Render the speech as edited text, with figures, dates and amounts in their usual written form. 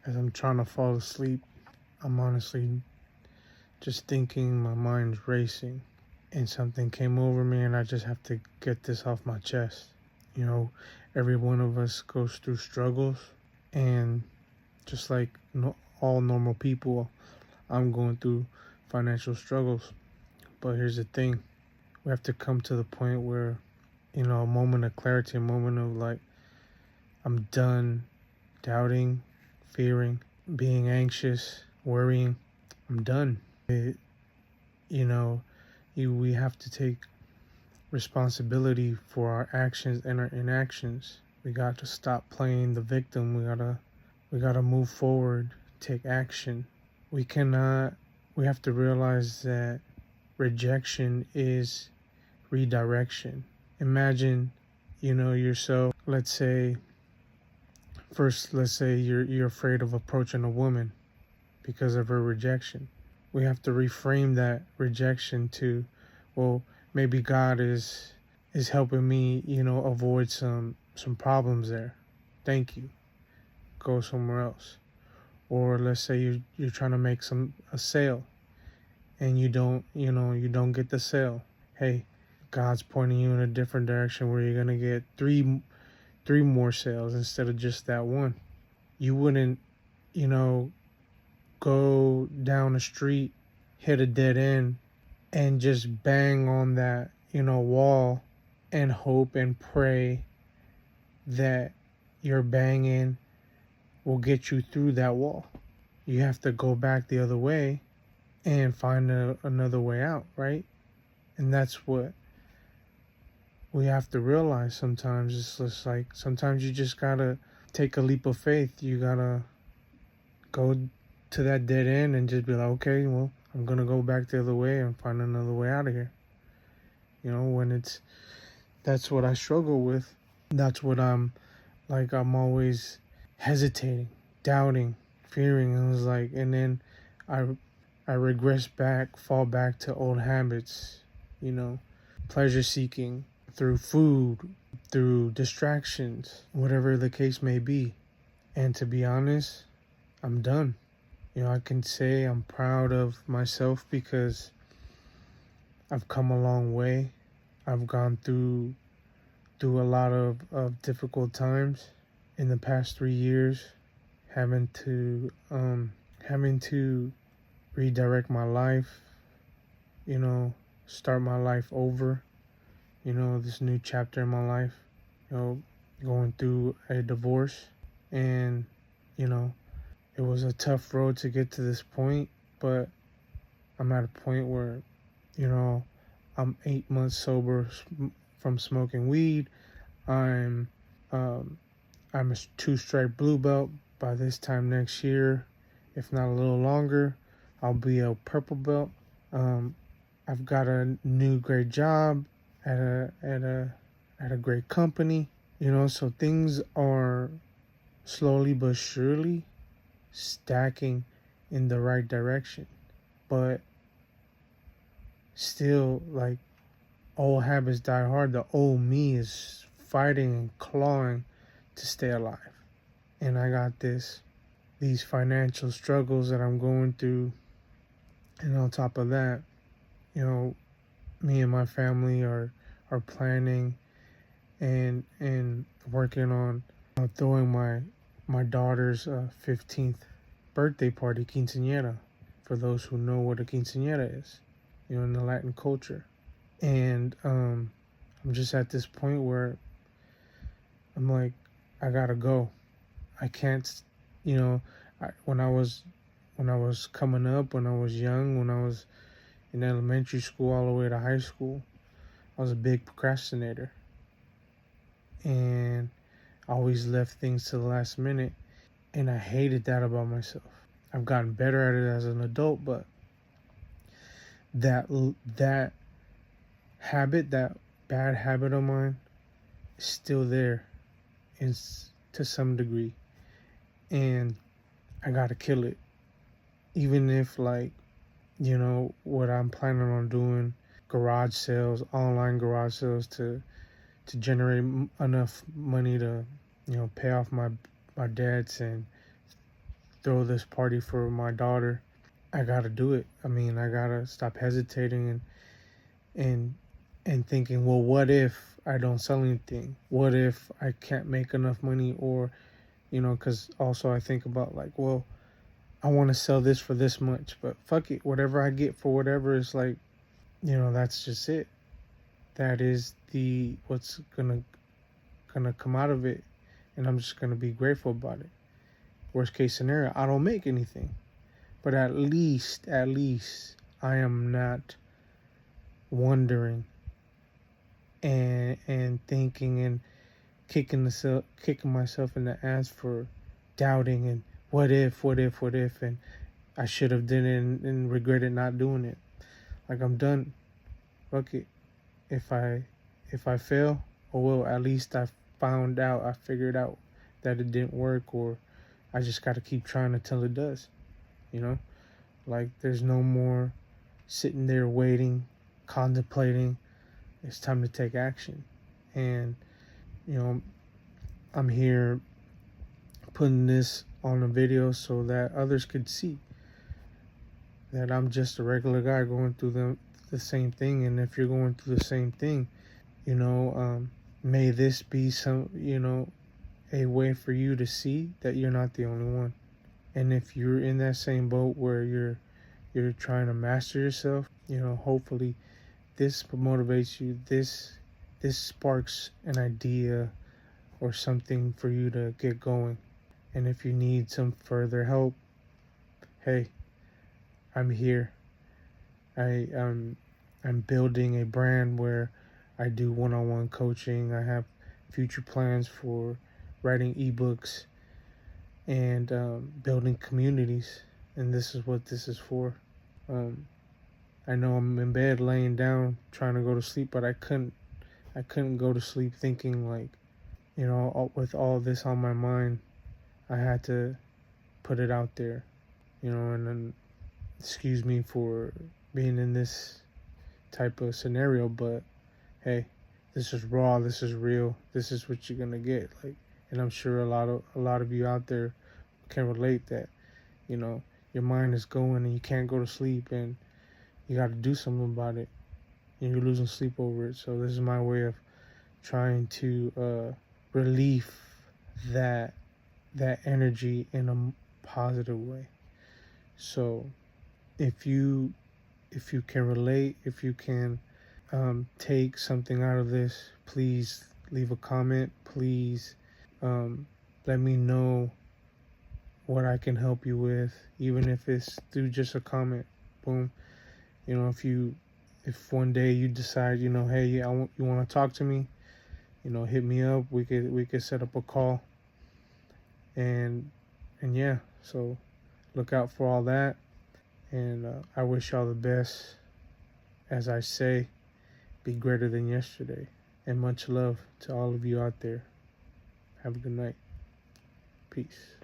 As I'm trying to fall asleep, I'm honestly just thinking, my mind's racing, and something came over me, and I just have to get this off my chest. You know, every one of us goes through struggles, and just like all normal people, I'm going through financial struggles. But here's the thing, we have to come to the point where, a moment of clarity, a moment of like, I'm done doubting, fearing, being anxious, worrying. I'm done. You know, we have to take responsibility for our actions and our inactions. We got to stop playing the victim. We gotta move forward, take action. We cannot. We have to realize that rejection is redirection. Imagine, yourself. Let's say you're afraid of approaching a woman because of her rejection. We have to reframe that rejection to, well, maybe God is helping me, avoid some problems there. Thank you. Go somewhere else. Or let's say you're trying to make a sale, and you don't get the sale. Hey, God's pointing you in a different direction where you're gonna get three more sales instead of just that one. You wouldn't, you know, go down the street, hit a dead end, and just bang on that, wall, and hope and pray that your banging will get you through that wall. You have to go back the other way and find another way out, right? And that's what we have to realize sometimes. It's just like, sometimes you just gotta take a leap of faith. You gotta go to that dead end and just be like, okay, well, I'm gonna go back the other way and find another way out of here. That's what I struggle with. That's what I'm always hesitating, doubting, fearing. And it's like, and then I regress back, fall back to old habits, pleasure seeking through food, through distractions, whatever the case may be. And to be honest, I'm done. I can say I'm proud of myself because I've come a long way. I've gone through a lot of difficult times in the past 3 years, having to redirect my life, start my life over, this new chapter in my life, going through a divorce. And, it was a tough road to get to this point, but I'm at a point where, I'm 8 months sober from smoking weed. I'm a 2-stripe blue belt. By this time next year, if not a little longer, I'll be a purple belt. I've got a new great job at a great company. So things are slowly but surely stacking in the right direction. But still, like, old habits die hard. The old me is fighting and clawing to stay alive. And I got these financial struggles that I'm going through. And on top of that, me and my family are planning and working on throwing my daughter's 15th birthday party, quinceañera, for those who know what a quinceañera is, in the Latin culture. And I'm just at this point where I'm like, I gotta go. I can't, when I was coming up, when I was young, when I was in elementary school all the way to high school, I was a big procrastinator. And I always left things to the last minute. And I hated that about myself. I've gotten better at it as an adult, but that habit, that bad habit of mine, is still there, to some degree. And I gotta kill it. Even if, like, what I'm planning on doing, garage sales, online garage sales, to generate enough money to, pay off my debts and throw this party for my daughter, I gotta do it. I mean, I gotta stop hesitating and and thinking, well, what if I don't sell anything? What if I can't make enough money? Or, because also I think about like, well, I want to sell this for this much, but fuck it, whatever I get for whatever is like, that's just it. That is the what's gonna come out of it, and I'm just gonna be grateful about it. Worst case scenario, I don't make anything, but at least I am not wondering and thinking and kicking myself in the ass for doubting and what if, and I should have done it and regretted not doing it. Like, I'm done. Fuck it. If I fail, oh well, at least I figured out that it didn't work, or I just got to keep trying until it does. Like, there's no more sitting there waiting, contemplating. It's time to take action. And I'm here putting this on a video so that others could see that I'm just a regular guy going through the same thing. And if you're going through the same thing, may this be a way for you to see that you're not the only one. And if you're in that same boat where you're trying to master yourself, hopefully this motivates you. This sparks an idea or something for you to get going. And if you need some further help, hey, I'm here. I'm building a brand where I do one-on-one coaching. I have future plans for writing ebooks and building communities. And this is what this is for. I know I'm in bed laying down trying to go to sleep, but I couldn't go to sleep thinking like, with all this on my mind, I had to put it out there, and then excuse me for being in this type of scenario, but hey, this is raw, this is real, this is what you're gonna get. Like, and I'm sure a lot of you out there can relate that, your mind is going and you can't go to sleep and you got to do something about it and you're losing sleep over it. So this is my way of trying to relieve that energy in a positive way. So if you can relate, if you can take something out of this, please leave a comment. Please let me know what I can help you with, even if it's through just a comment. Boom. If one day you decide, hey, you want to talk to me, hit me up. We could set up a call. And yeah, so look out for all that. And I wish y'all the best. As I say, be greater than yesterday. And much love to all of you out there. Have a good night. Peace.